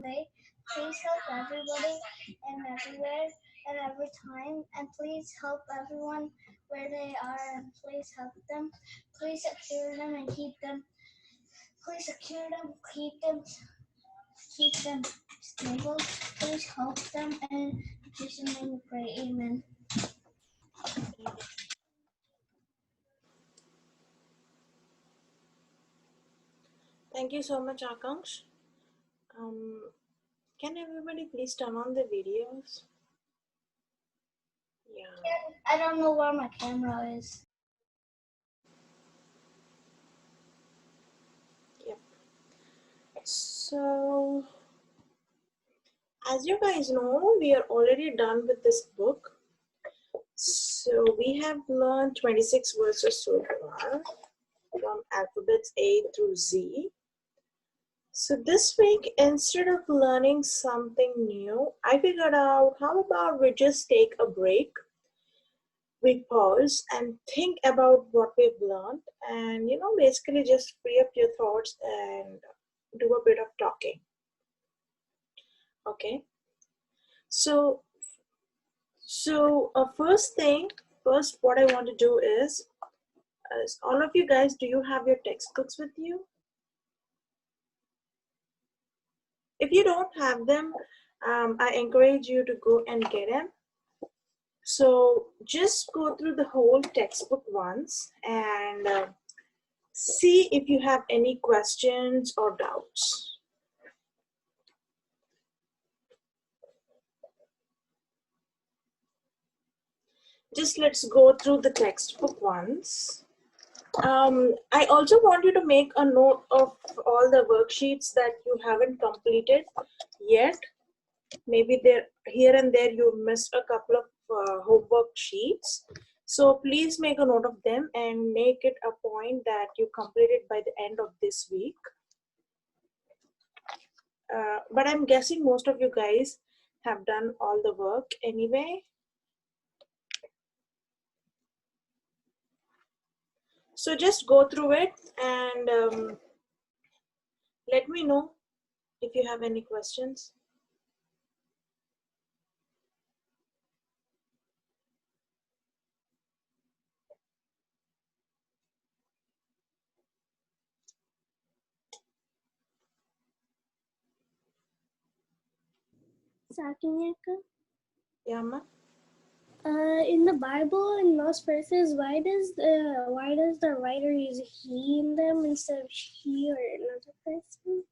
day. Please help everybody and everywhere and every time. And please help everyone where they are and please help them. Please secure them and keep them. Please secure them, keep them stable. Please help them and in Jesus' name we pray. Amen. Thank you so much, Akanksh. Can everybody please turn on the videos? Yeah. I don't know where my camera is. Yep. So, as you guys know, we are already done with this book. So, we have learned 26 verses so far from alphabets A through Z. So, this week, instead of learning something new, I figured out how about we just take a break, we pause and think about what we've learned, and basically just free up your thoughts and do a bit of talking. Okay, so first what I want to do is all of you guys, do you have your textbooks with you? If you don't have them, I encourage you to go and get them. So just go through the whole textbook once and see if you have any questions or doubts. Just let's go through the textbook once. I also want you to make a note of all the worksheets that you haven't completed yet. Maybe there, here and there you missed a couple of homework sheets. So please make a note of them and make it a point that you complete it by the end of this week. But I'm guessing most of you guys have done all the work anyway. So just go through it and let me know if you have any questions. Yeah, ma? In the Bible, in most verses, why does the writer use he in them instead of she or another person?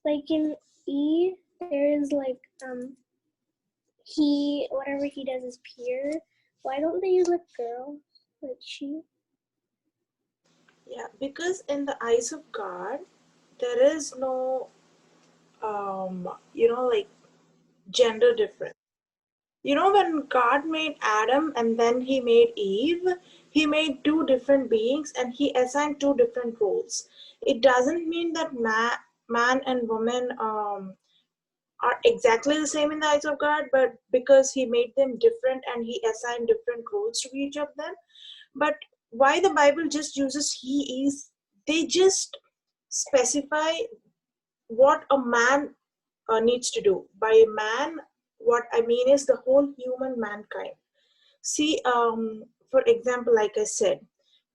Like in E, there is like he, whatever he does is pure. Why don't they use a girl like she? Yeah, because in the eyes of God, there is no, like gender difference. When God made Adam and then he made Eve, he made two different beings and he assigned two different roles. It doesn't mean that man and woman are exactly the same in the eyes of God, but because he made them different and he assigned different roles to each of them. But why the Bible just uses he is, they just specify what a man needs to do. By man, what I mean is the whole human mankind. See, for example, like I said,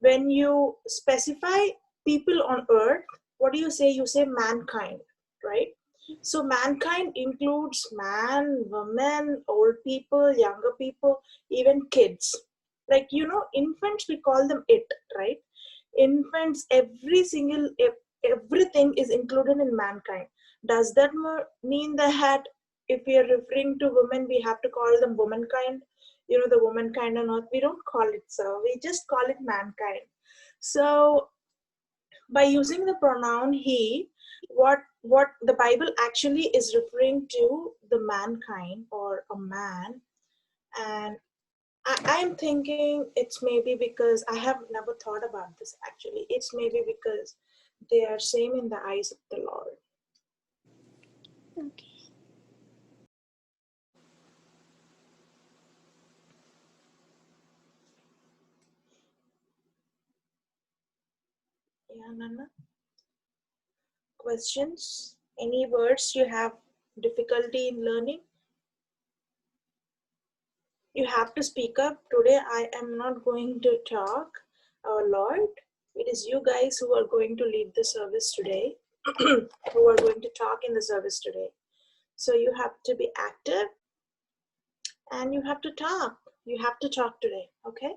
when you specify people on earth, what do you say? You say mankind, right? So mankind includes man, women, old people, younger people, even kids. Like, infants, we call them it, right? Infants, everything is included in mankind. Does that mean that if we are referring to women, we have to call them womankind? The womankind on earth, we don't call it so. We just call it mankind. So by using the pronoun he, what the Bible actually is referring to the mankind or a man. And I'm thinking it's maybe because I have never thought about this actually. It's maybe because they are same in the eyes of the Lord. Okay. Yeah, Nana? Questions? Any words you have difficulty in learning? You have to speak up. Today I am not going to talk a lot. It is you guys who are going to lead the service today, who are going to talk in the service today. So you have to be active and you have to talk. You have to talk today, okay?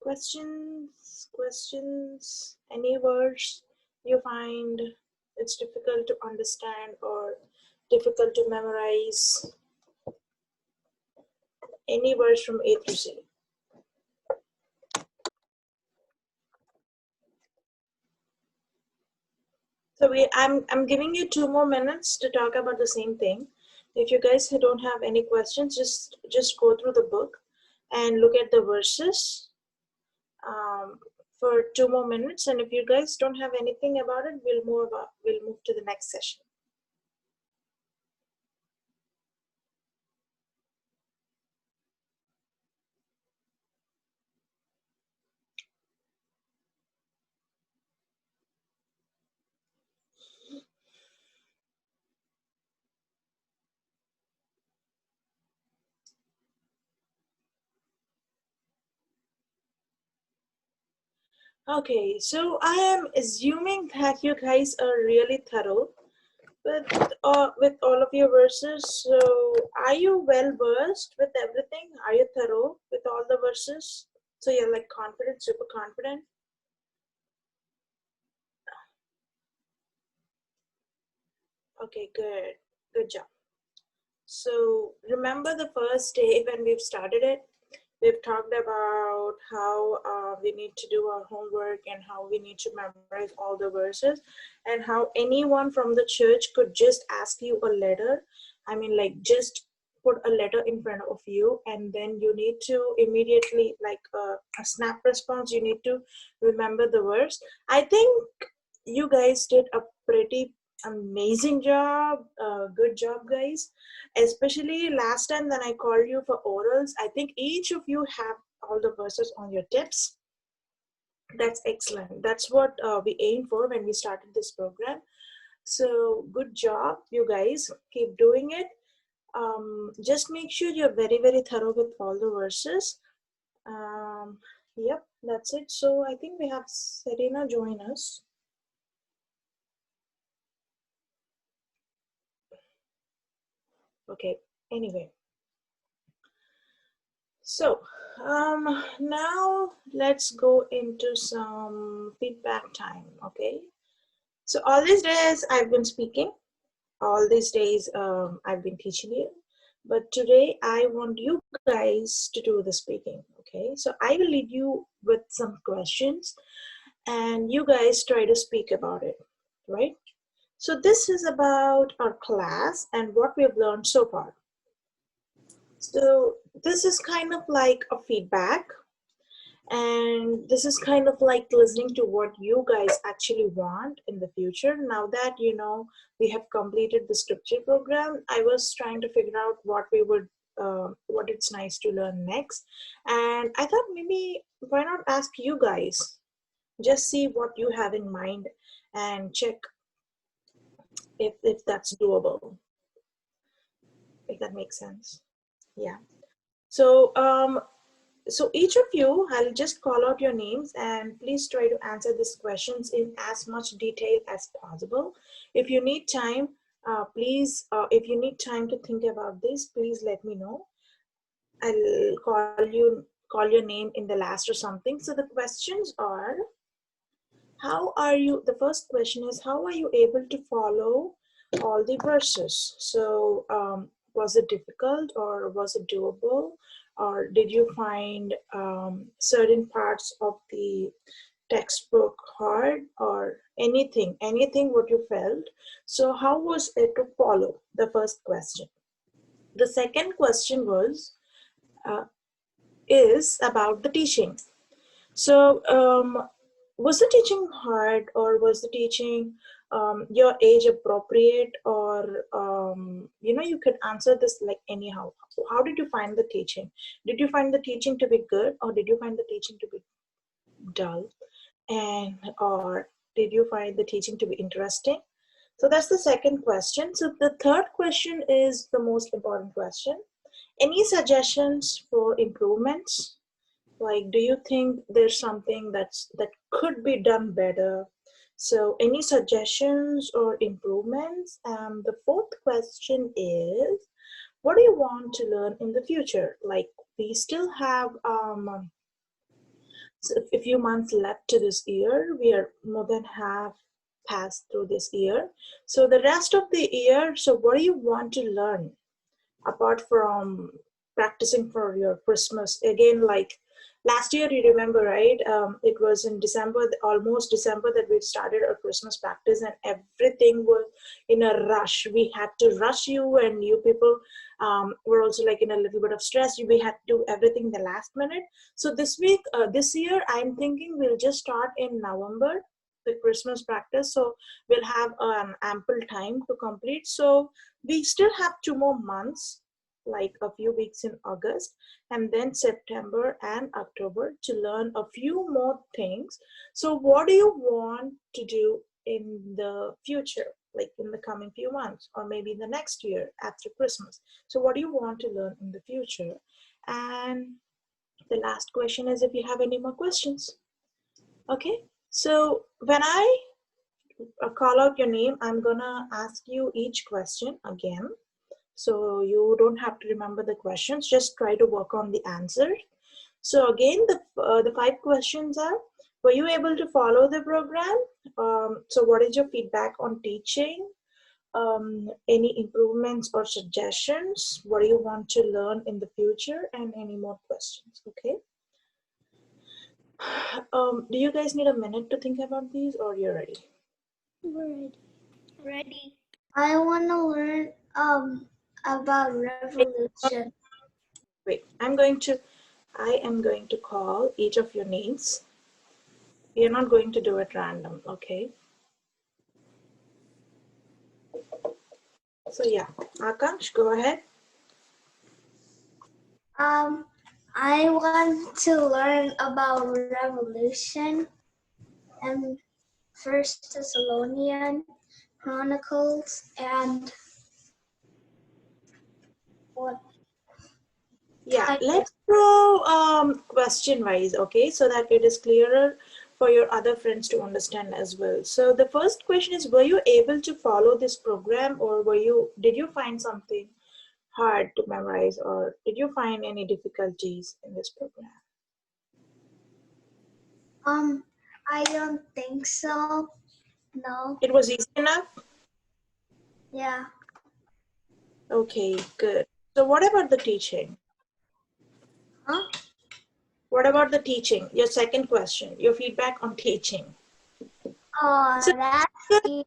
Questions, any words you find it's difficult to understand or difficult to memorize? Any words from A to Z? So I'm giving you 2 more minutes to talk about the same thing. If you guys don't have any questions, just go through the book and look at the verses um, for 2 more minutes. And if you guys don't have anything about it, we'll move to the next session. Okay, so I am assuming that you guys are really thorough with all of your verses. So are you well versed with everything? Are you thorough with all the verses? So you're like confident, super confident? Okay, good. Good job. So remember the first day when we've started it? We've talked about how we need to do our homework and how we need to memorize all the verses and how anyone from the church could just ask you a letter. I mean, like, just put a letter in front of you and then you need to immediately, like a snap response, you need to remember the verse. I think you guys did a pretty amazing job. Good job, guys. Especially last time when I called you for orals, I think each of you have all the verses on your tips. That's excellent. That's what we aim for when we started this program. So good job, you guys. Keep doing it. Just make sure you're very, very thorough with all the verses. Yep, that's it. So I think we have Serena join us. Okay, anyway. So now let's go into some feedback time, okay? So all these days I've been speaking, all these days I've been teaching you, but today I want you guys to do the speaking, okay? So I will lead you with some questions and you guys try to speak about it, right? So this is about our class and what we've learned so far. So this is kind of like a feedback, and this is kind of like listening to what you guys actually want in the future. Now that we have completed the scripture program, I was trying to figure out what it's nice to learn next, and I thought maybe why not ask you guys, just see what you have in mind and check if that's doable, if that makes sense. Yeah. So so each of you, I'll just call out your names and please try to answer these questions in as much detail as possible. If you need time, if you need time to think about this, please let me know. I'll call your name in the last or something. So the questions are, the first question is, how are you able to follow all the verses? So was it difficult or was it doable? Or did you find certain parts of the textbook hard or anything what you felt? So how was it to follow? The first question. The second question uh, is about the teaching. So, was the teaching hard, or was the teaching your age appropriate, or you could answer this like anyhow. How did you find the teaching? Did you find the teaching to be good, or did you find the teaching to be dull? And or did you find the teaching to be interesting? So that's the second question. So the third question is the most important question. Any suggestions for improvements? Like, do you think there's something that could be done better? So any suggestions or improvements? The fourth question is, what do you want to learn in the future? Like, we still have so a few months left to this year. We are more than half passed through this year. So the rest of the year, so what do you want to learn apart from practicing for your Christmas? Again, like last year, you remember, right? It was in December, almost December, that we started our Christmas practice, and everything was in a rush. We had to rush you, and you people were also like in a little bit of stress. We had to do everything the last minute. So this year, I'm thinking we'll just start in November, the Christmas practice. So we'll have an ample time to complete. So we still have 2 more months, like a few weeks in August, and then September and October to learn a few more things. So what do you want to do in the future, like in the coming few months, or maybe the next year after Christmas? So what do you want to learn in the future? And the last question is if you have any more questions. Okay, so when I call out your name, I'm gonna ask you each question again. So you don't have to remember the questions, just try to work on the answer. So again, the 5 questions are, were you able to follow the program? So what is your feedback on teaching? Any improvements or suggestions? What do you want to learn in the future? And any more questions, okay? Do you guys need a minute to think about these, or you're ready? We're ready. I want to learn about revolution. Wait, I am going to call each of your names. We are not going to do it random, okay? So yeah, Akash, go ahead. I want to learn about revolution and First Thessalonian Chronicles and what? Yeah, let's go question wise, okay, so that it is clearer for your other friends to understand as well. So the first question is, were you able to follow this program, or did you find something hard to memorize, or did you find any difficulties in this program? I don't think so. No. It was easy enough? Yeah. Okay, good. So what about the teaching? Huh? What about the teaching? Your second question, your feedback on teaching. Oh, So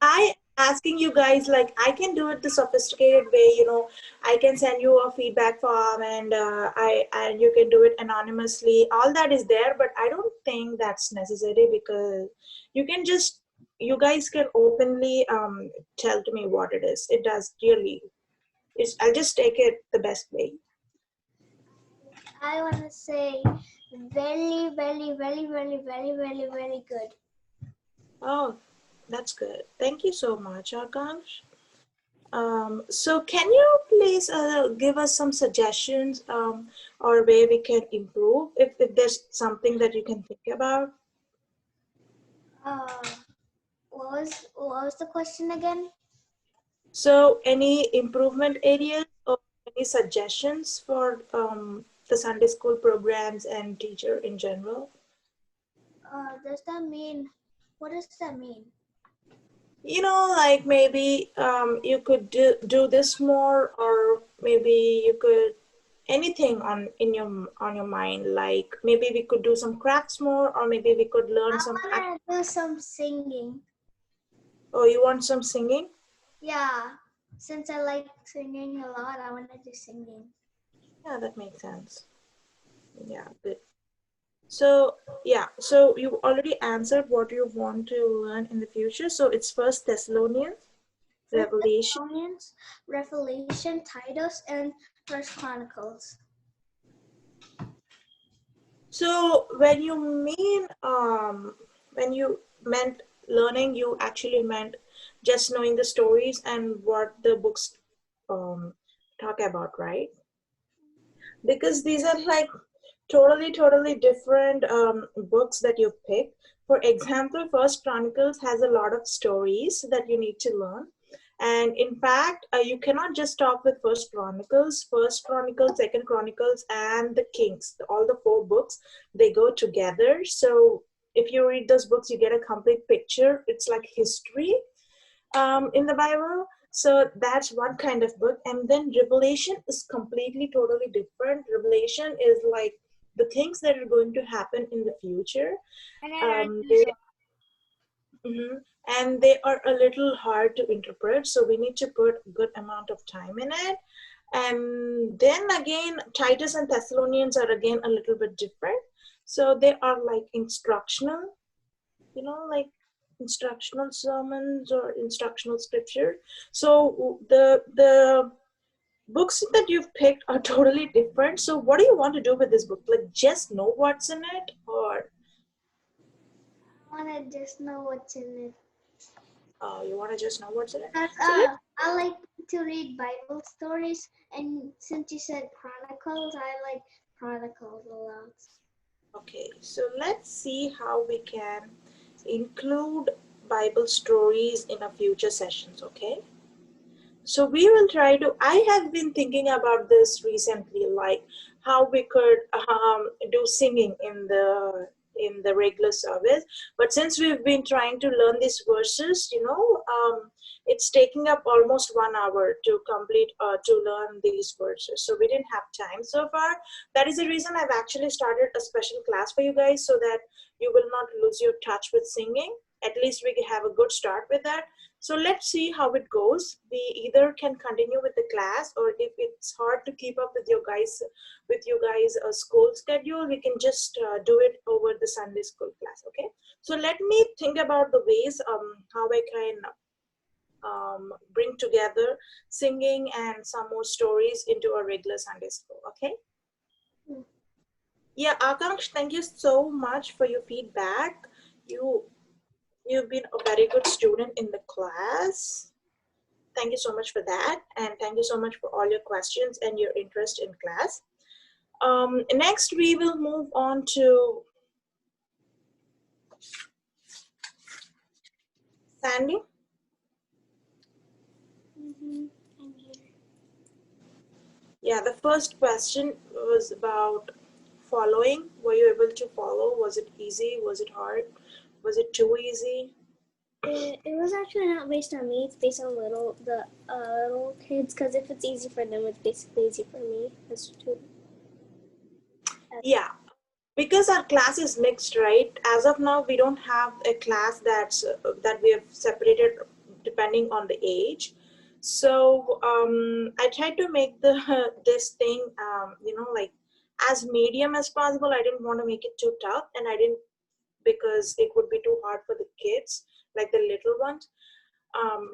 I asking you guys, like, I can do it the sophisticated way, I can send you a feedback form, and and you can do it anonymously. All that is there, but I don't think that's necessary, because you guys can openly tell to me what it is. It does really. I'll just take it the best way. I want to say very, very, very, very, very, very, very good. Oh, that's good. Thank you so much, Akash. So can you please give us some suggestions or way we can improve, if there's something that you can think about? Uh, what was the question again? So any improvement areas or any suggestions for the Sunday school programs and teacher in general? Does that mean? What does that mean? Like maybe you could do this more, or maybe you could anything on your mind, like maybe we could do some crafts more, or maybe we could learn some I want to do some singing. Oh, you want some singing? Yeah, since I like singing a lot, I want to do singing. Yeah, that makes sense. Yeah, good. So yeah, so you already answered what you want to learn in the future. So it's First Thessalonians, Revelation. Thessalonians, Revelation, Titus, and First Chronicles. So when you meant learning, you actually meant just knowing the stories and what the books um, talk about, right? Because these are like totally different books that you've picked. For example, First Chronicles has a lot of stories that you need to learn. And in fact, you cannot just stop with First Chronicles, Second Chronicles, and the Kings. All the four books, they go together. So if you read those books, you get a complete picture. It's like history in the Bible. So that's one kind of book. And then Revelation is completely, totally different. Revelation is like the things that are going to happen in the future. And I read Um, these they, mhm. And they are a little hard to interpret. So we need to put a good amount of time in it. And then again, Titus and Thessalonians are again a little bit different. So they are like instructional, like instructional sermons or instructional scripture. So the books that you've picked are totally different. So what do you want to do with this book? Like just know what's in it, or I want to just know what's in it. you want to just know what's in it? Because So let I like to read Bible stories, and since you said Chronicles, I like Chronicles a lot. okay. So let's see how we can include Bible stories in a future sessions. Okay. So we will try to. I have been thinking about this recently, like how we could do singing in the regular service. But since we've been trying to learn these verses, it's taking up almost 1 hour to complete to learn these verses. So we didn't have time so far. That is the reason I've actually started a special class for you guys so that you will not lose your touch with singing. At least we have a good start with that. So let's see how it goes. We either can continue with the class, or if it's hard to keep up with you guys school schedule, we can just do it over the Sunday school class. Okay. So let me think about the ways how I can bring together singing and some more stories into a regular Sunday school. Okay. Hmm. Yeah, Akansh, thank you so much for your feedback. You you've been a very good student in the class. Thank you so much for that. And thank you so much for all your questions and your interest in class. Next, we will move on to Sandy. Mm-hmm. I'm here. Yeah, the first question was about following. Were you able to follow? Was it easy? Was it hard? Was it too easy? It was actually not based on me. It's based on little kids. Because if it's easy for them, it's basically easy for me as to. Yeah, because our class is mixed, right? As of now, we don't have a class that we have separated depending on the age. So I tried to make the this thing like as medium as possible. I didn't want to make it too tough, and I didn't, because it would be too hard for the kids, like the little ones,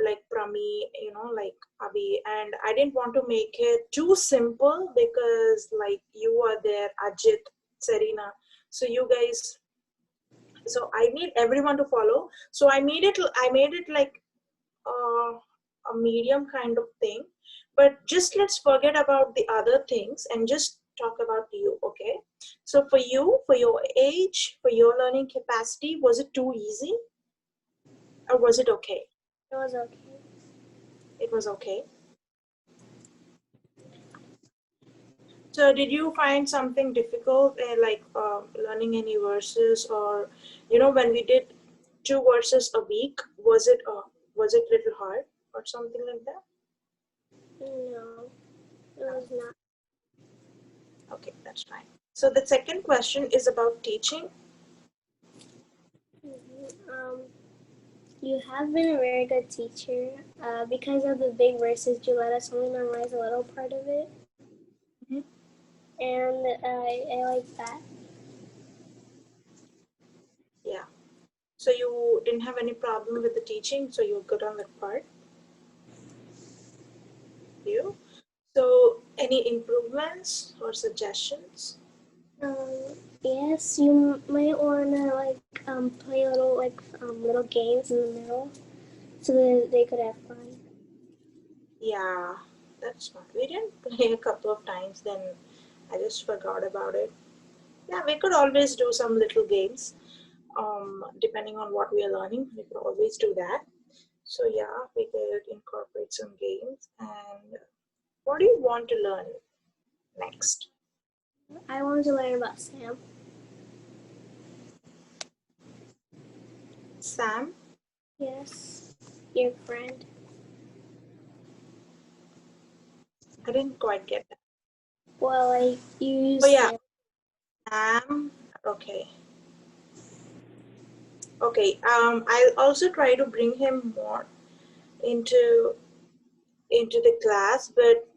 like Prami, like Abhi. And I didn't want to make it too simple because like you are there, Ajit, Serena. So you guys, so I need everyone to follow. So I made it like a medium kind of thing. But just let's forget about the other things and just talk about you, okay? So for you, for your age, for your learning capacity, was it too easy or was it okay? It was okay. It was okay. So did you find something difficult, like learning any verses, or when we did 2 verses a week, was it little hard or something like that? No, it was not. Okay, that's fine. So the second question is about teaching. You have been a very good teacher. Because of the big verses, you let us only memorize a little part of it, Mhm. and I like that. Yeah. So you didn't have any problem with the teaching, so you're good on that part. You. So any improvements or suggestions? Yes, you might wanna like play little games in the middle so that they could have fun. Yeah, that's smart. We didn't play a couple of times, then I just forgot about it. Yeah, we could always do some little games. Depending on what we are learning, we could always do that. So yeah, we could incorporate some games. And what do you want to learn next? I wanted to learn about Sam. Sam? Yes, your friend. I didn't quite get that. Well, I Oh used yeah, Sam. Sam. Okay. Okay. I'll also try to bring him more into the class, but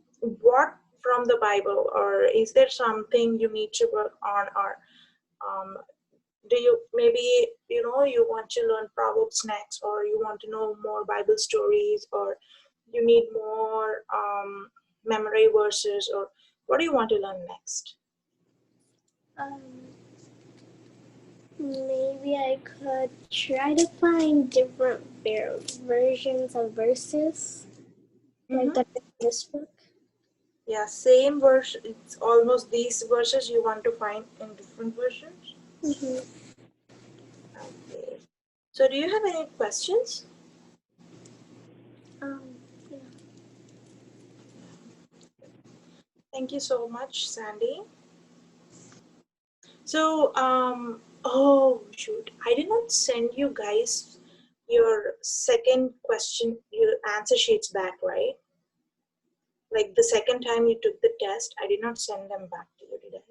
what from the Bible, or is there something you need to work on, or um, do you maybe you want to learn Proverbs next, or you want to know more Bible stories, or you need more memory verses, or what do you want to learn next? Um, Maybe I could try to find different versions of verses, like Mm-hmm. that in this book. Yeah, same verse. It's almost these verses you want to find in different versions. Mm-hmm. Okay. So, do you have any questions? Um, yeah. Thank you so much, Sandy. So, oh shoot, I did not send you guys your second question, your answer sheets back, right? Like the second time you took the test, I did not send them back to you, did I?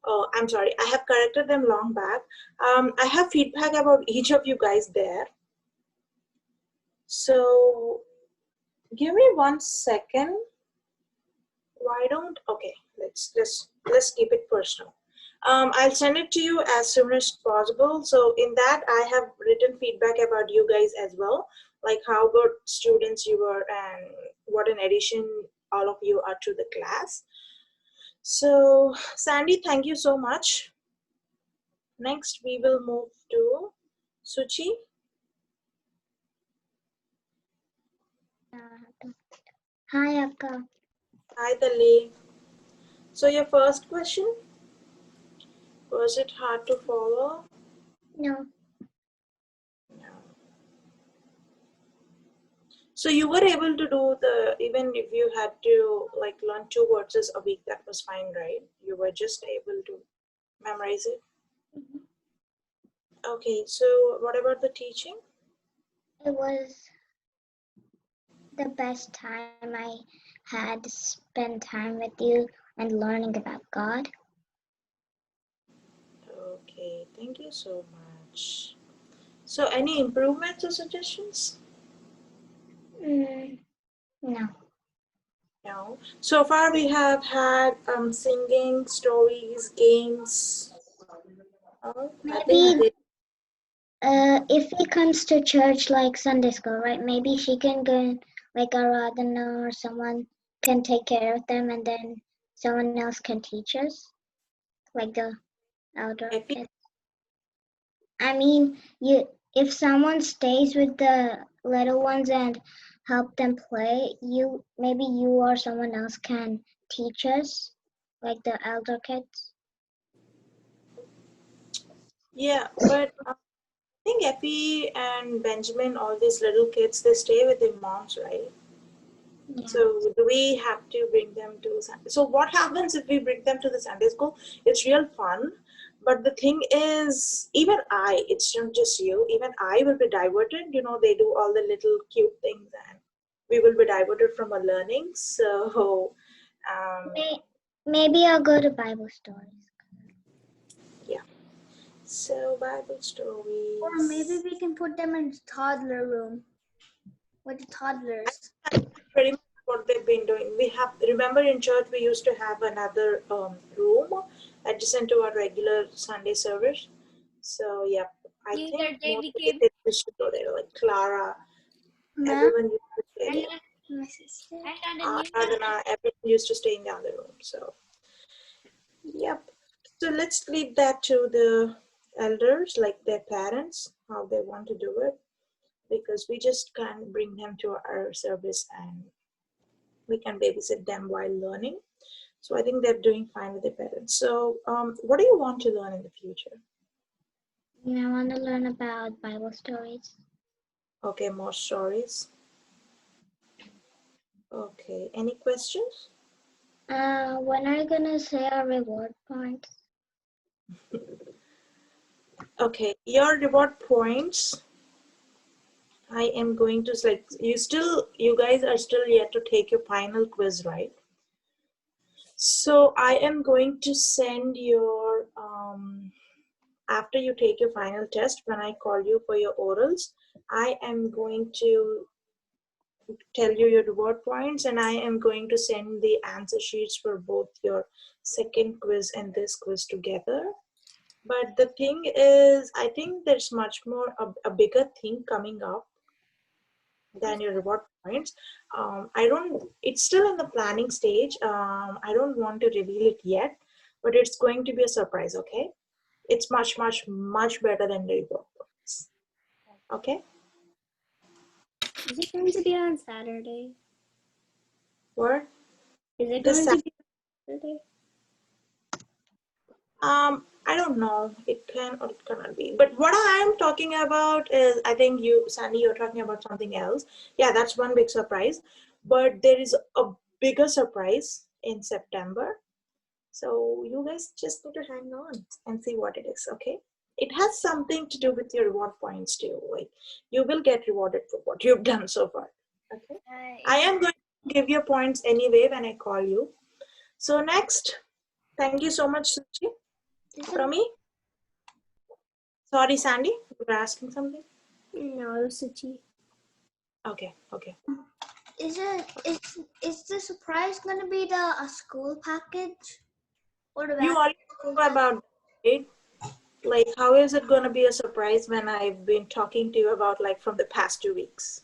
Oh, I'm sorry. I have corrected them long back. I have feedback about each of you guys there. So, give me 1 second. Why don't, okay, let's keep it personal. I'll send it to you as soon as possible. So in that I have written feedback about you guys as well, like how good students you were and what an addition all of you are to the class. So Sandy, thank you so much. Next we will move to Suchi. Hi, Akka. Hi Dali. So your first question, was it hard to follow? No. No. So you were able to do the, even if you had to like learn 2 verses a week, that was fine, right? You were just able to memorize it. Okay, so what about the teaching? It was the best time I had to spend time with you and learning about God. Okay, thank you so much. So any improvements or suggestions? Mm, no. No. So far we have had singing, stories, games. I think Maybe this, if he comes to church like Sunday school, right? Maybe she can go in, like Aradhana or someone can take care of them and then someone else can teach us, like the elder I feel kids. I mean, you if someone stays with the little ones and help them play, you maybe you or someone else can teach us, like the elder kids. yeah, but I think Effie and Benjamin, all these little kids, they stay with their moms, right? Yeah. So do we have to bring them to Sunday? So what happens if we bring them to the Sunday school? It's real fun, but the thing is, even I, it's not just you, even I will be diverted. They do all the little cute things, and we will be diverted from our learning. So, um, Maybe I'll go to Bible stories. yeah. So Bible Or maybe stories. we can put them in toddler room with the I toddlers. think that's pretty much what they've been doing. We have, remember in church we used to have another room adjacent to our regular Sunday service. So yeah, I think Neither they most of the became kids used to go there, like Clara, ma'am everyone used to stay and there. my sister. And the new Aradhana, everyone used to stay in the other room. So yep. So let's leave that to the elders, like their parents, how they want to do it, because we just can't bring them to our service and we can babysit them while learning. So I think they're doing fine with their parents. So what do you want to learn in the future? I want to learn about Bible stories. Okay, more stories. Okay, any questions? When are you gonna say our reward points? Okay, your reward points. I am going to like you guys are still yet to take your final quiz, right? So I am going to send your after you take your final test, when I call you for your orals, I am going to tell you your reward points, and I am going to send the answer sheets for both your second quiz and this quiz together. But the thing is, I think there's much more a bigger thing coming up than your reward points. I don't, it's still in the planning stage. I don't want to reveal it yet, but it's going to be a surprise, okay? It's much, much, much better than the reward points. Okay? Is it going to be on Saturday? What? Is it This going to be on Saturday? I don't know. It can or it cannot be. But what I am talking about is, I think you, Sandy, you're talking about something else. Yeah, that's one big surprise. But there is a bigger surprise in September. So you guys just need to hang on and see what it is, okay? It has something to do with your reward points too. Like you will get rewarded for what you've done so far. Okay. I am going to give you points anyway when I call you. So next, thank you so much, Suchi. From me. Sorry, Sandy, you were asking something? No, Suchi. Okay, okay. Is the surprise gonna be the school package? Or the You already know about it. Like, how is it going to be a surprise when I've been talking to you about like from the past 2 weeks?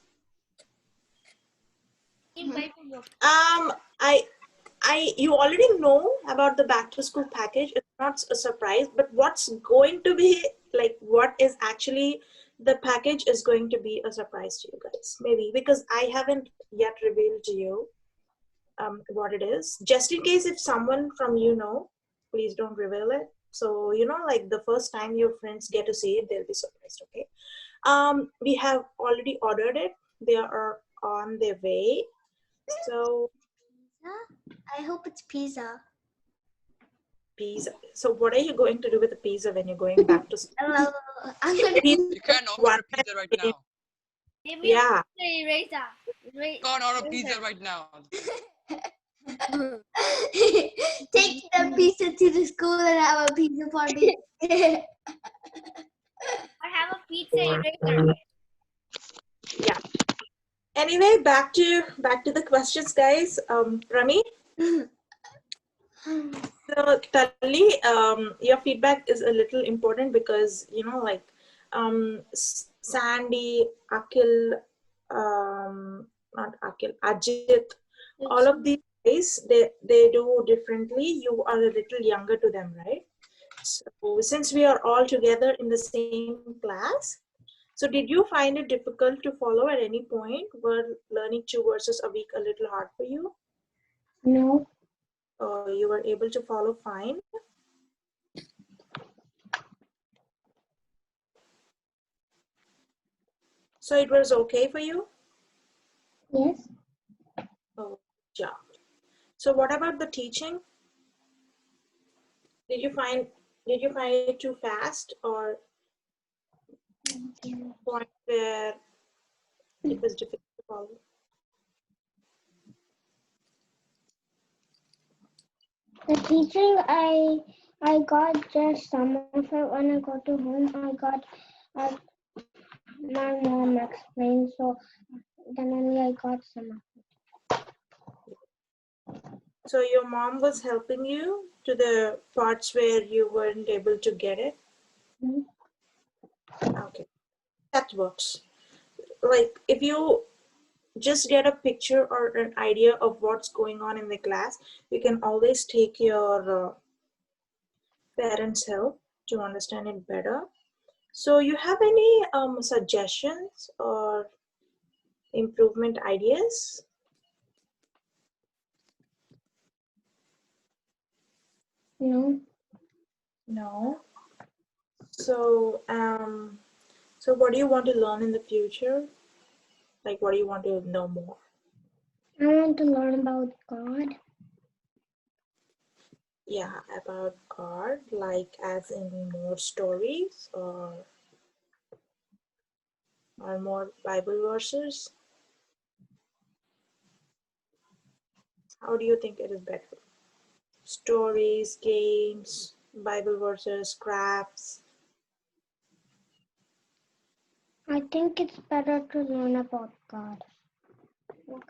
I you already know about the back to school package. It's not a surprise, but what's going to be like, what is actually the package is going to be a surprise to you guys, maybe because I haven't yet revealed to you what it is. Just in case if someone from you know, please don't reveal it. So you know, like the first time your friends get to see it, they'll be surprised. Okay. We have already ordered it. They are on their way. So I hope it's pizza. pizza. So what are you going to do with the pizza when you're going back to school? I'm gonna You can't order pizza right now. Yeah. Can't order pizza right now. take the pizza to the school and have a pizza party. Or have a pizza eraser. Yeah. Anyway, back to the questions, guys. Rami. So Tali, your feedback is a little important because you know, like Sandy, Akil, not Akil, Ajit, all of these guys, they do differently. You are a little younger to them, right? So since we are all together in the same class, so did you find it difficult to follow at any point? Were learning 2 verses a week a little hard for you? No. Or you were able to follow fine? So it was okay for you? Yes. Oh, job. So what about the teaching? Did you find it too fast or point where it was difficult to follow? The teaching I got just some of it when I got to home. I got my mom explained, so then only I got some of So your mom was helping you to the parts where you weren't able to get it? it. Okay, that works. Like if you just get a picture or an idea of what's going on in the class, you can always take your parents' help to understand it better. So, you have any suggestions or improvement ideas? No, No. So, so what do you want to learn in the future? Like, what do you want to know more? I want to learn about God. Yeah, about God, like as in more stories or more Bible verses. How do you think it is better? Stories, games, Bible verses, crafts. I think it's better to learn about God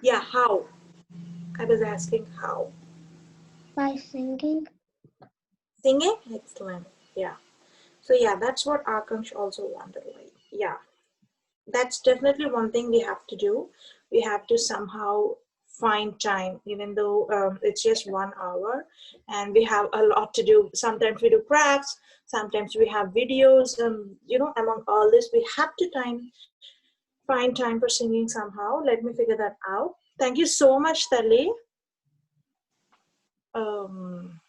Yeah, how? I was asking how. by singing. Singing? Excellent. Yeah. So yeah, that's what Akash also wanted. Like, yeah, that's definitely one thing we have to do. We have to somehow find time, even though it's just 1 hour, and we have a lot to do. Sometimes we do crafts, sometimes we have videos. Among all this, we have to find time for singing somehow. Let me figure that out. Thank you so much, Tali. Um,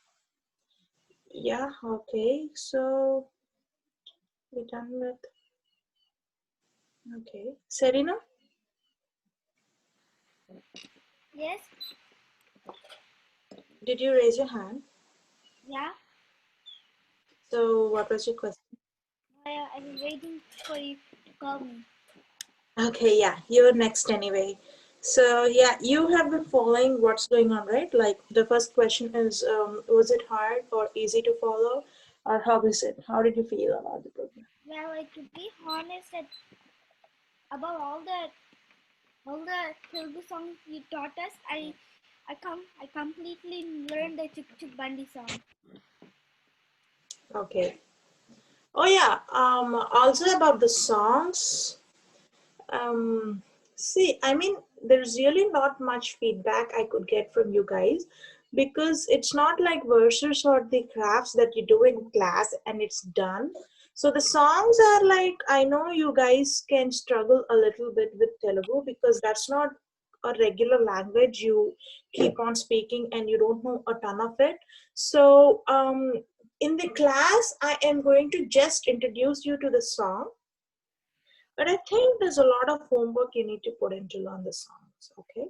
yeah, okay. So we're done with. Okay, Serena, Yes. did you raise your hand? Yeah. So what was your question? I was waiting for you to call me. Okay, yeah, you're next anyway. So yeah, you have been following what's going on, right? Like the first question is, was it hard or easy to follow, or how is it? How did you feel about the program? Well, like to be honest, that about all the Telugu songs you taught us, I completely learned the Chuk Chuk Bandi song. Okay. Oh yeah. Also about the songs. Um, See, I mean, there's really not much feedback I could get from you guys because it's not like verses or the crafts that you do in class and it's done. So the songs are like, I know you guys can struggle a little bit with Telugu because that's not a regular language you keep on speaking and you don't know a ton of it. So in the class, I am going to just introduce you to the song, but I think there's a lot of homework you need to put in to learn the songs, okay?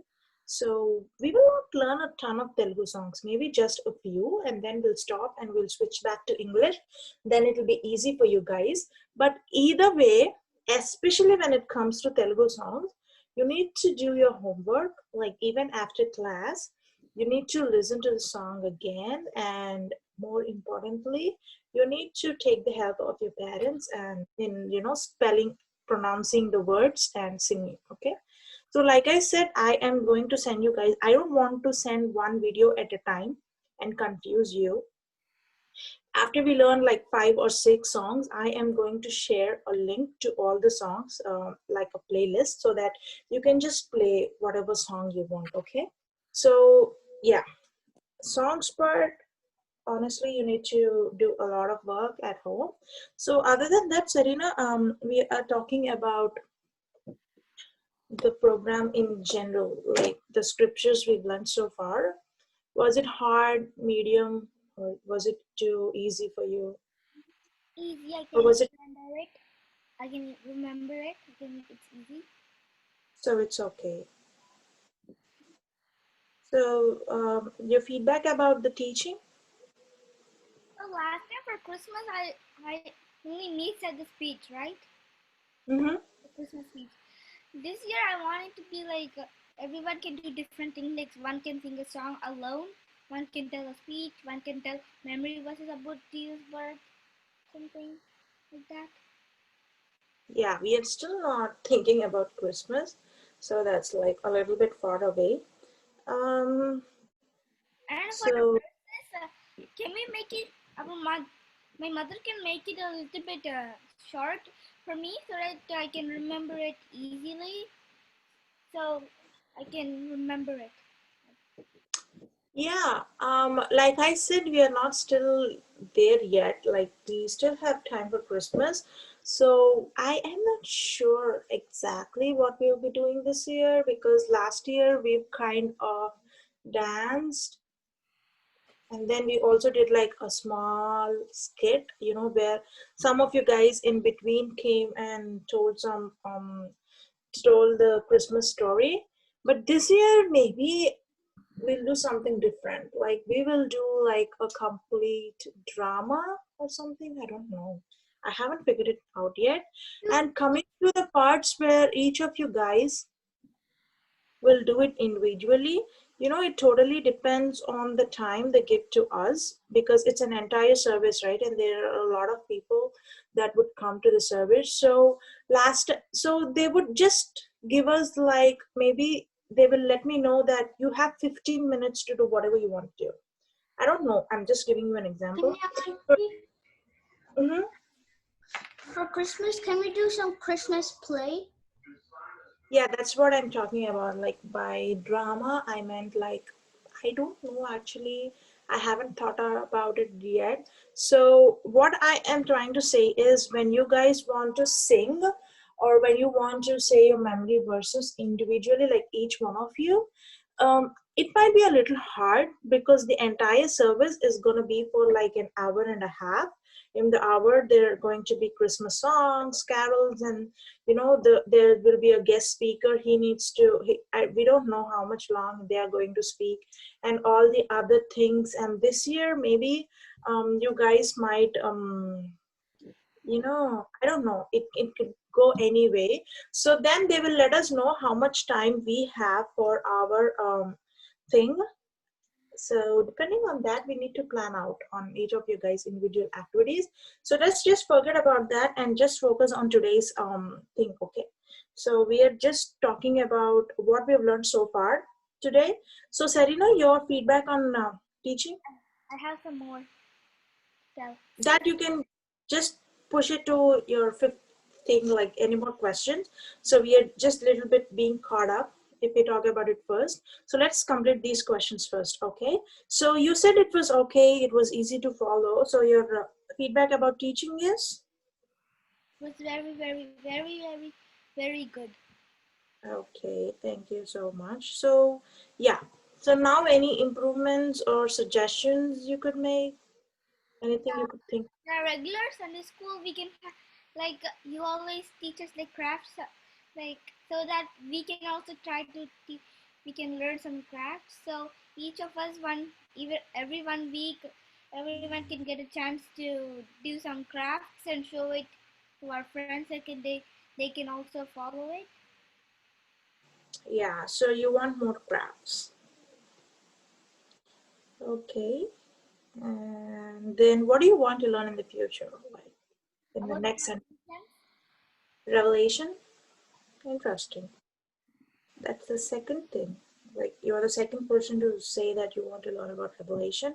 So we will not learn a ton of Telugu songs, maybe just a few, and then we'll stop and we'll switch back to English. Then it'll be easy for you guys. But either way, especially when it comes to Telugu songs, you need to do your homework, like even after class, you need to listen to the song again, and more importantly, you need to take the help of your parents and in spelling, pronouncing the words and singing. Okay, so like I said, I am going to send you guys, I don't want to send one video at a time and confuse you. After we learn like 5 or 6 songs, I am going to share a link to all the songs, like a playlist, so that you can just play whatever song you want. Okay, so yeah, songs part, honestly you need to do a lot of work at home. So other than that, Serena, we are talking about the program in general, like the scriptures we've learned so far. Was it hard, medium, or was it too easy for you? Easy, I Or can was it remember it. I can remember it. I think it's easy. so it's okay? So your feedback about the teaching? Well, last time for Christmas, I only me said the speech, right? Mm-hmm. The Christmas speech. This year, I want it to be like everyone can do different things. Like one can sing a song alone, one can tell a speech, one can tell memory verses about Jesus' birth, something like that. Yeah, we are still not thinking about Christmas, so that's like a little bit far away. um And for the so verses, can we make it? My mother can make it a little bit short for me so that I can remember it easily. So I can remember it. Yeah, like I said, we are not still there yet. Like we still have time for Christmas. So I am not sure exactly what we'll be doing this year because last year we've kind of danced and then we also did like a small skit, where some of you guys in between came and told the Christmas story. But this year maybe we'll do something different. Like we will do like a complete drama or something. I don't know. I haven't figured it out yet. And coming to the parts where each of you guys will do it individually, it totally depends on the time they give to us because it's an entire service, right? And there are a lot of people that would come to the service. So they would just give us like, maybe they will let me know that you have 15 minutes to do whatever you want to do. I don't know, I'm just giving you an example. Mhm. For Christmas, can we do some Christmas play? Yeah, that's what I'm talking about. Like by drama, I meant like, I don't know actually. I haven't thought about it yet. So, what I am trying to say is when you guys want to sing or when you want to say your memory verses individually, like each one of you, it might be a little hard because the entire service is going to be for like an hour and a half. In the hour, there are going to be Christmas songs, carols, and there will be a guest speaker. We don't know how much long they are going to speak and all the other things. And this year maybe you guys might I don't know, it could go anyway. So then they will let us know how much time we have for our thing. So depending on that, we need to plan out on each of you guys' individual activities. So let's just forget about that and just focus on today's thing, okay? So we are just talking about what we have learned so far today. So Serena, your feedback on teaching, I have some more. Tell. that you can just push it to your fifth thing, like any more questions. So we are just a little bit being caught up if we talk about it first. So let's complete these questions first, okay? So you said it was okay, it was easy to follow. So your feedback about teaching is? Was very, very, very, very, very good. Okay, thank you so much. So yeah, so now any improvements or suggestions you could make? Anything you could think? In our regular Sunday school, we can like you always teach us like crafts, like so that we can also try to we can learn some crafts. So each of us even every 1 week, everyone can get a chance to do some crafts and show it to our friends. So they can also follow it. Yeah, so you want more crafts. Okay. And then what do you want to learn in the future, like in the About next Revelation. revelation? Interesting. That's the second thing. Like you're the second person to say that you want to learn about revelation.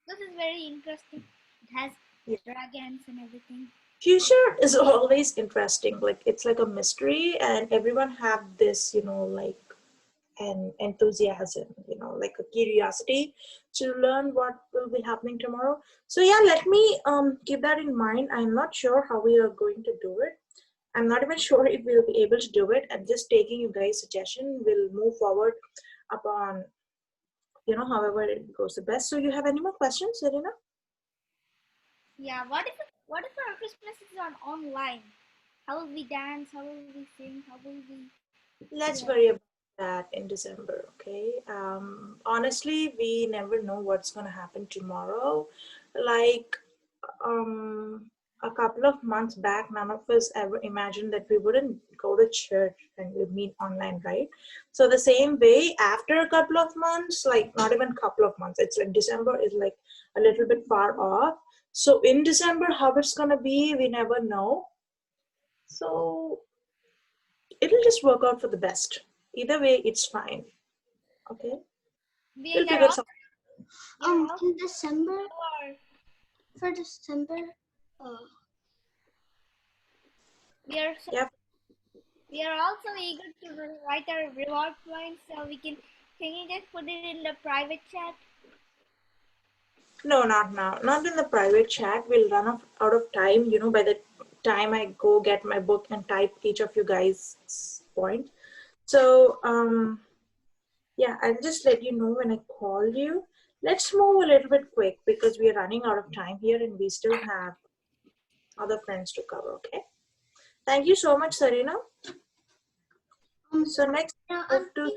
This is very interesting. It has Yeah. dragons and everything. Future is always interesting. Like it's like a mystery, and everyone have this, like an enthusiasm, like a curiosity to learn what will be happening tomorrow. So yeah, let me keep that in mind. I'm not sure how we are going to do it. I'm not even sure if we'll be able to do it. I'm just taking you guys' suggestion. We'll move forward upon, however it goes the best. So you have any more questions, Serena? Yeah. What if our Christmas is on online? How will we dance? How will we sing? How will we do Let's everything? worry about that in December, okay? Honestly, we never know what's gonna happen tomorrow. Like, a couple of months back, none of us ever imagined that we wouldn't go to church and we meet online, right? So the same way, after a couple of months, like not even a couple of months, it's like December is like a little bit far off. So in December, how it's gonna be, we never know. So it'll just work out for the best. Either way, it's fine. Okay, We we'll are figure all something. we are all In December, are for December, uh, we are so, Yep. we are also eager to write our reward points so we can Can you just put it in the private chat? No, not now. Not in the private chat. We'll run out of time, by the time I go get my book and type each of you guys' point. So, yeah, I'll just let you know when I call you. Let's move a little bit quick because we are running out of time here and we still have other friends to cover, okay? Thank you so much, Sarina. So next, Now, move to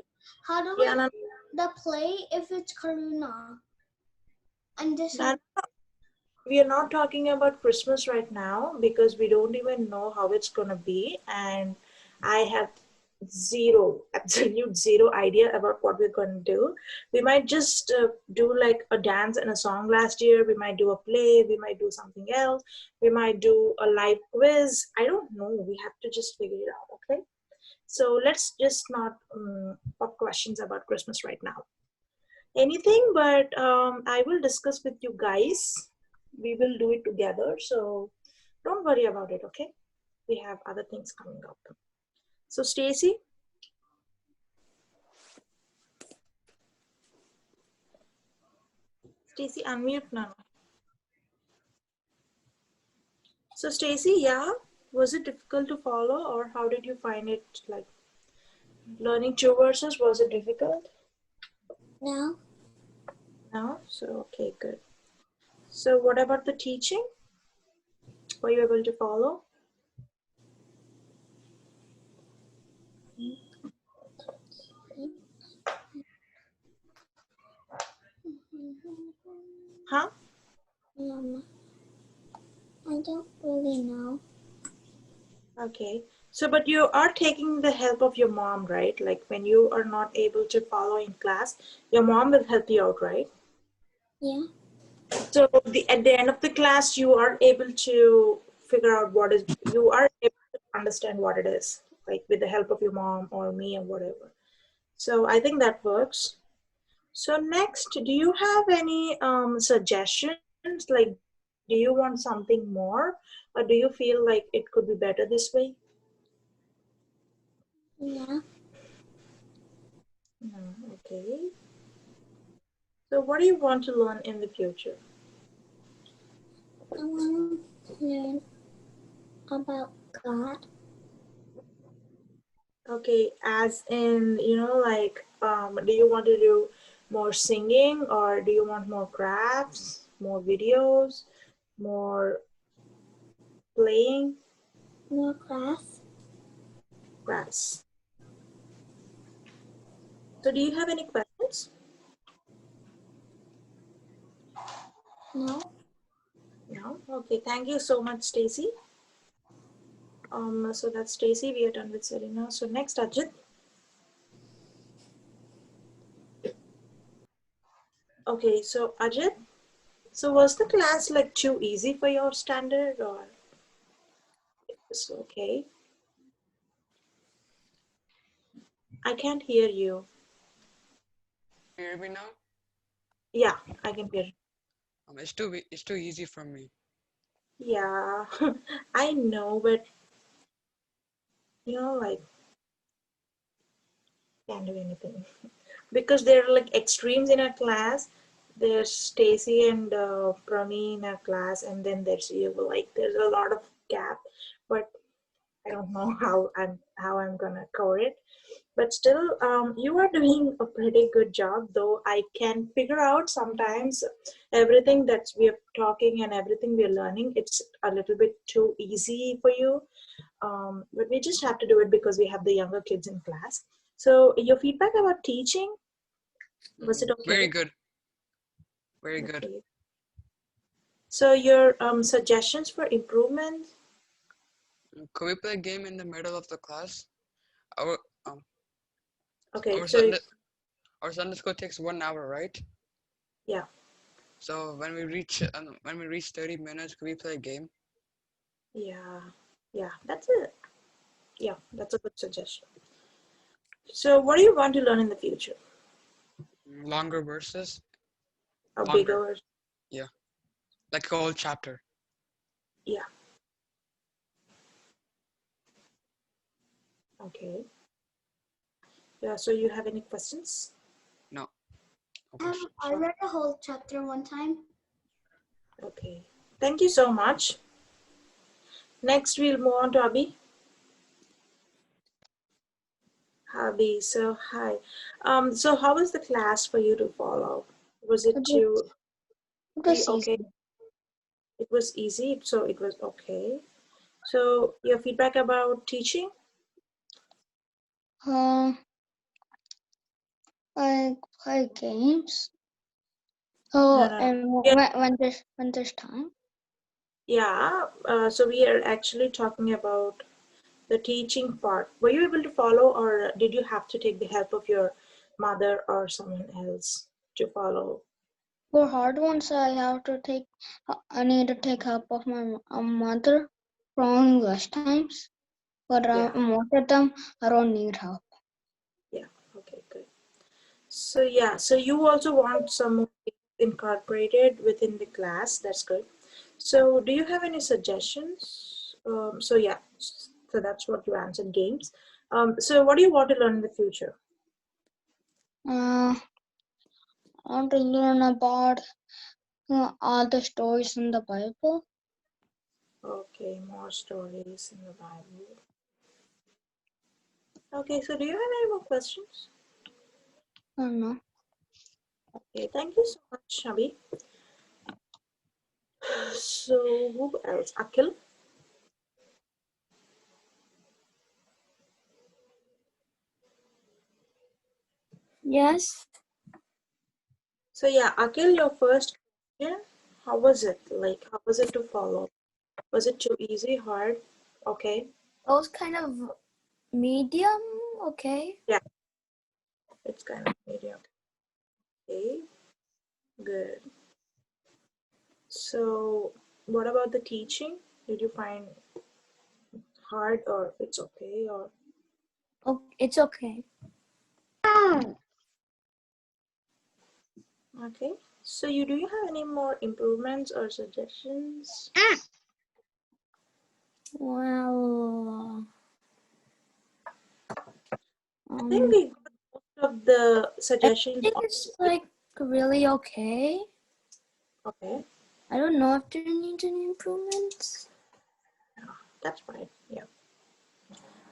how do yeah, we the play if it's Karuna? And this no, we are not talking about Christmas right now because we don't even know how it's gonna be, and I have absolute zero idea about what we're gonna do. We might just do like a dance and a song last year. We might do a play. We might do something else. We might do a live quiz. I don't know. We have to just figure it out. Okay. So let's just not pop questions about Christmas right now. Anything, but I will discuss with you guys. We will do it together. So don't worry about it, okay? We have other things coming up. So Stacy, unmute now. So Stacy, yeah, was it difficult to follow, or how did you find it? Like learning two verses, was it difficult? No. No. So okay, good. So what about the teaching? Were you able to follow? Huh? I don't really know. Okay. So, but you are taking the help of your mom, right? Like when you are not able to follow in class, your mom will help you out, right? Yeah. So at the end of the class, you are able to figure out you are able to understand what it is, like with the help of your mom or me or whatever. So I think that works. So next, do you have any suggestions? Like, do you want something more, or do you feel like it could be better this way? Yeah. No, okay. So what do you want to learn in the future? I want to learn about God. Okay, as in, like, do you want to do more singing or do you want more crafts, more videos, more playing? More class. Crafts. So do you have any questions? No. No? Okay, thank you so much, Stacy. So that's Stacy. We are done with Serena. So next, Ajit. Okay, so Ajit, so was the class like too easy for your standard or it's okay? I can't hear you. Can you hear me now? Yeah, I can hear. It's too easy for me. Yeah, I know, but like, can't do anything because there are like extremes in our class. There's Stacy and Prami in our class, and then there's you. Like, there's a lot of gap, but I don't know how I'm gonna cover it. But still, you are doing a pretty good job, though I can figure out sometimes everything that we are talking and everything we are learning, it's a little bit too easy for you. But we just have to do it because we have the younger kids in class. So your feedback about teaching, was it okay? Very good. Very good. Okay. So your suggestions for improvement? Could we play a game in the middle of the class? Our um Okay, our so Sunday school takes 1 hour, right? yeah, So when we reach 30 minutes, could we play a game? yeah, yeah, that's it. Yeah, that's a good suggestion. So what do you want to learn in the future? Longer verses, A longer. bigger, Yeah, like a whole chapter. yeah, okay. Yeah, so you have any questions? Okay, I read a whole chapter one time. Okay. Thank you so much. Next, we'll move on to Abhi. Abhi, so hi. So how was the class for you to follow? Was It it was, you it was okay? easy. It was easy, so it was okay. So your feedback about teaching? Uh, I play games. No, Oh, no, no. and Yeah, when there's time. yeah. So we are actually talking about the teaching part. Were you able to follow, or did you have to take the help of your mother or someone else to follow? For hard ones, I need to take help of my mother for English times. But Yeah, most of them, I don't need help. yeah. Okay, good. So yeah, so you also want some more incorporated within the class. That's good. So do you have any suggestions? So yeah, so that's what you answered games. So what do you want to learn in the future? Uh, I want to learn about all the stories in the Bible. Okay, more stories in the Bible. Okay, so do you have any more questions? I don't know. Okay, thank you so much, Shabi. So who else? Akhil. Yes, So yeah, Akhil, your first question. How was it? Like, how was it to follow? Was it too easy, hard? Okay. it was kind of medium. Okay. Yeah, it's kind of medium. Okay, good. So, what about the teaching? Did you find hard or it's okay or It's okay. okay? So, you do you have any more improvements or suggestions? Well, I think we got most of the I suggestions. think it's like really okay. Okay, I don't know if there needs any improvements. that's fine. Yeah.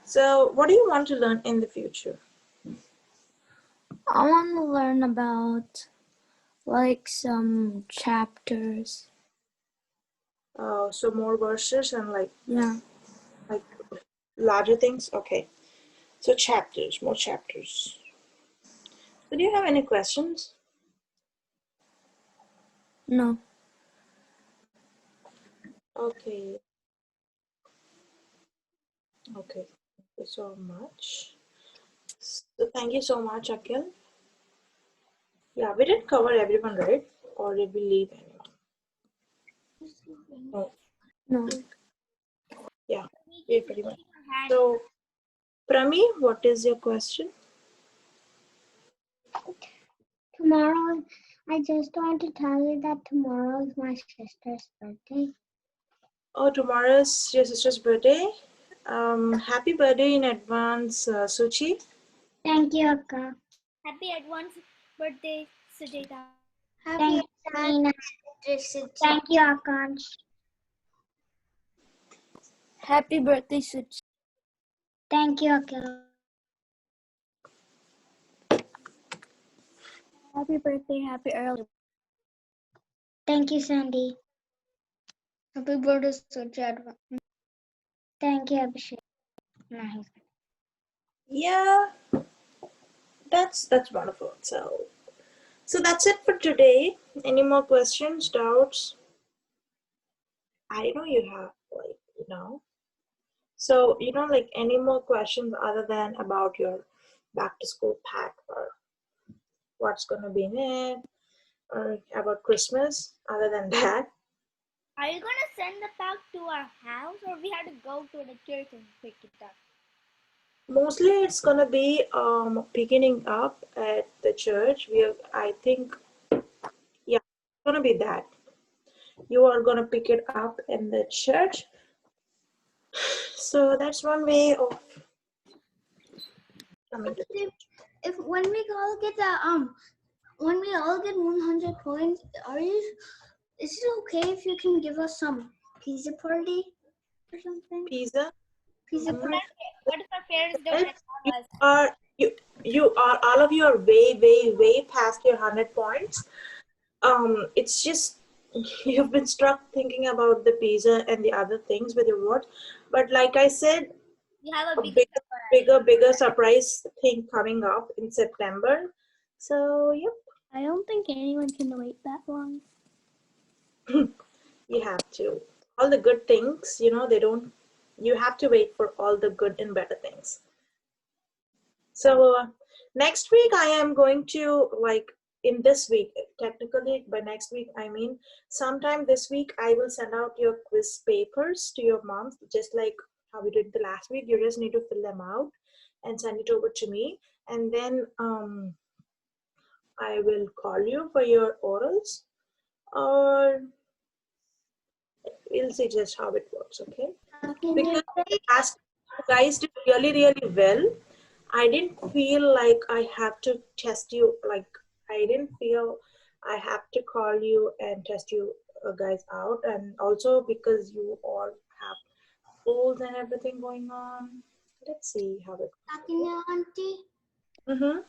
So, what do you want to learn in the future? I want to learn about like some chapters. So more verses and Yeah. like larger things. Okay. So chapters, more chapters. So do you have any questions? No. Okay. Okay. Thank you so much. So thank you so much, Akhil. Yeah, we didn't cover everyone, right? Or did we leave anyone? No. No. Yeah, we pretty much. So, Prami, what is your question? Tomorrow, I just want to tell you that tomorrow is my sister's birthday. Oh, tomorrow's your sister's birthday. Happy birthday in advance, Suchi. Thank you, Akka. Happy advance birthday, Sujata. Thank you, Nina. Thank you, Akansh. Happy birthday, Such. Thank you, Akil. Happy birthday, happy early. Thank you, Sandy. Happy birthday, Such. Thank you, Abhishek. Nice. Yeah, that's wonderful. So that's it for today. Any more questions, doubts? I know you have So like any more questions other than about your back to school pack or what's gonna be in it or about Christmas other than that? Are you gonna send the pack to our house, or we have to go to the church and pick it up? Mostly it's gonna be picking up at the church. I think yeah, it's gonna be that. You are gonna pick it up in the church. So that's one way of coming to the church. If when we go get the when we all get 100 points, is it okay if you can give us some pizza party or something? Pizza. Pizza Mhm. party. What if our parents don't If you allow us? are you are all of you are way past your 100 points. It's just you've been stuck thinking about the pizza and the other things with your what. But like I said, We have a a bigger surprise. bigger surprise thing coming up in September. So yep, I don't think anyone can wait that long. you have to. All the good things, they don't. You have to wait for all the good and better things. So next week I am going to like in this week, technically by next week I mean sometime this week I will send out your quiz papers to your moms just like how we did the last week. You just need to fill them out and send it over to me, and then I will call you for your orals, or we'll see just how it works, okay? Because last you guys did really well. I didn't feel like I have to test you. Like I didn't feel I have to call you and test you guys out, and also because you all have schools and everything going on. Let's see how it goes. Auntie. Mm-hmm.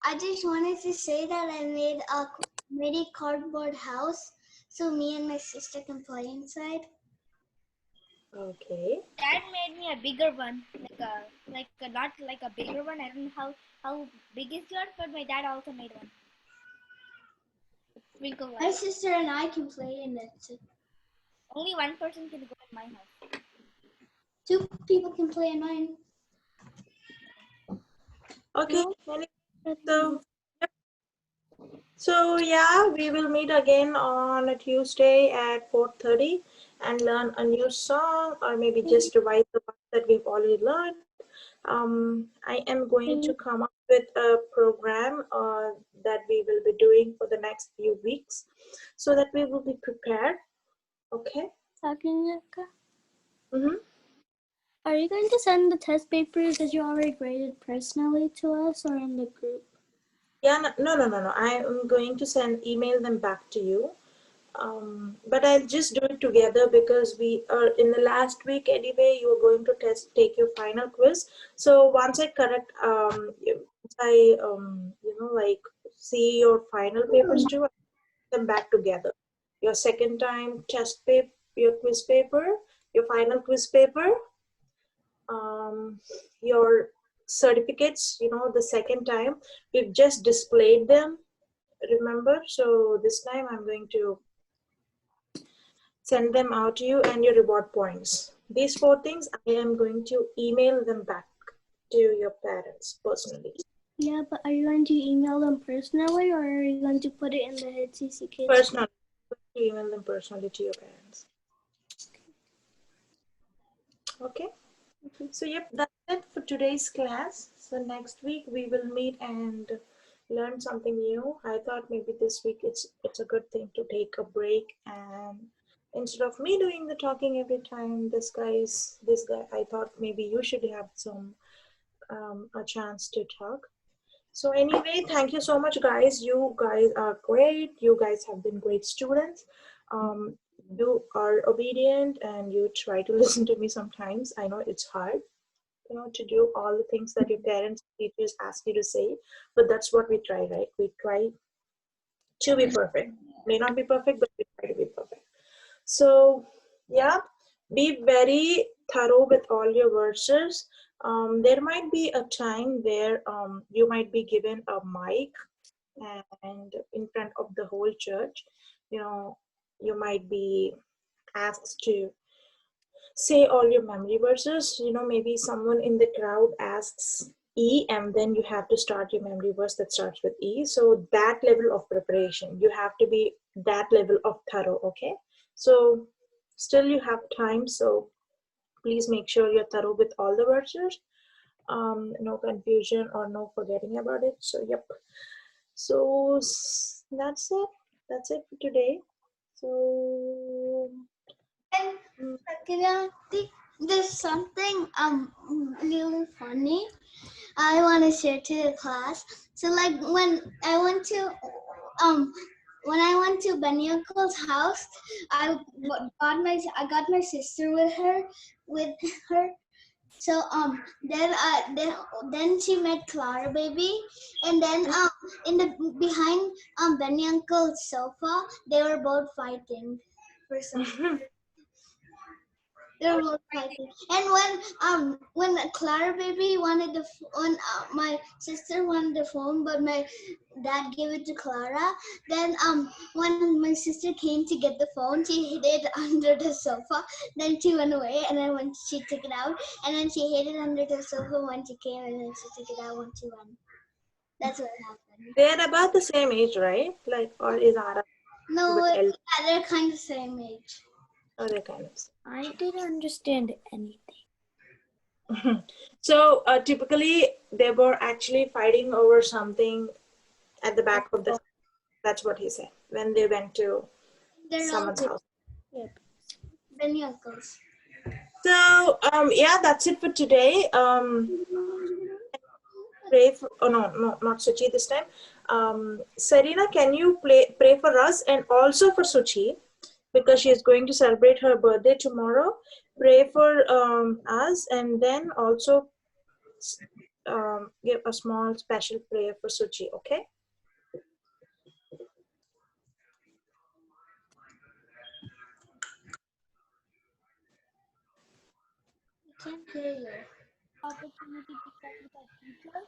I just wanted to say that I made a cardboard house so me and my sister can play inside. Okay. Dad made me a bigger one, not like a bigger one. I don't know how big is yours, but my dad also made one. Sprinkle My one. sister and I can play in it. Only one person can go in my house. 2 people can play in mine. Okay. So So yeah, we will meet again on a Tuesday at 4:30 and learn a new song, or maybe just revise the ones that we've already learned. I am going to come up with a program that we will be doing for the next few weeks so that we will be prepared. Okay? Mm-hmm. Are you going to send the test papers that you already graded personally to us or in the group? Yeah, no. I am going to email them back to you. But I'll just do it together because we are in the last week anyway. You're going to take your final quiz. So once I correct, once I like see your final papers too, I'll put them back together. Your second time test paper, your quiz paper, your final quiz paper, your certificates. The second time we've just displayed them. Remember? So this time I'm going to send them out to you, and your reward points. These 4 things, I am going to email them back to your parents personally. Yeah, but are you going to email them personally or are you going to put it in the HCC kids? Personally, email them personally to your parents. Okay. So yep, that's it for today's class. So next week we will meet and learn something new. I thought maybe this week it's a good thing to take a break, and instead of me doing the talking every time, this guy. I thought maybe you should have some a chance to talk. So anyway, thank you so much, guys. You guys are great. You guys have been great students. You are obedient and you try to listen to me sometimes. I know it's hard, to do all the things that your parents, teachers ask you to say, but that's what we try, right? We try to be perfect. May not be perfect, but we try to be perfect. So yeah, be very thorough with all your verses. There might be a time where you might be given a mic and in front of the whole church, you know, you might be asked to say all your memory verses. Maybe someone in the crowd asks E, and then you have to start your memory verse that starts with E. So that level of preparation, you have to be that level of thorough, okay? So still you have time, so please make sure you're thorough with all the verses. No confusion or no forgetting about it. So yep. So that's it. That's it for today. So And There's something really funny I want to share to the class. So like when I went to Benny Uncle's house, I got my sister with her. So then she met Clara baby, and then in the behind Benny Uncle's sofa, they were both fighting for some. They were both fighting. And when Clara baby wanted when my sister wanted the phone, but my dad gave it to Clara. Then when my sister came to get the phone, she hid it under the sofa. Then she went away, and then when she took it out, and then she hid it under the sofa when she came, and then she took it out when she went. That's what happened. They're about the same age, right? Like, or is Ara No, a bit elder? they're kind of same age. Or they're kind of same. I didn't understand anything. So typically they were actually fighting over something at the back of the. That's what he said when they went to They're someone's house. Yep. Benny uncles. So yeah, that's it for today. Pray for, oh no, not Suchi this time. Serena, can you pray for us and also for Suchi, because she is going to celebrate her birthday tomorrow. Pray for us, and then also give a small special prayer for Suchi, okay? I can't hear you. Opportunity to talk with our teacher.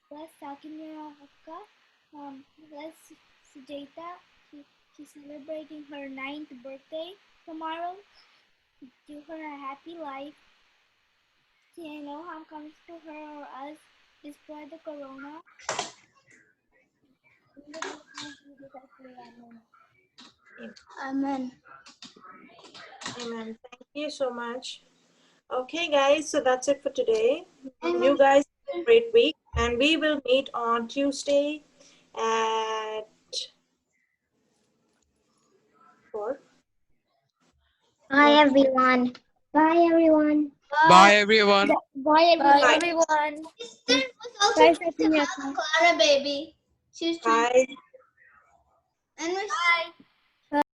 Plus, Sakinya Akka, plus Sujata, she's celebrating her 9th birthday tomorrow. Give her a happy life. May no harm comes to her or us. Destroy the corona. In the name of Jesus, I pray, Amen. amen. Amen. Thank you so much. Okay, guys, so that's it for today. Amen. You guys have a great week, and we will meet on Tuesday at 4. Bye everyone. Bye everyone. Bye, everyone. Bye Bye, everyone. everyone. Sister was also Bye, trying to Sakinya. have a Clara baby. She was trying. Bye. And my Bye.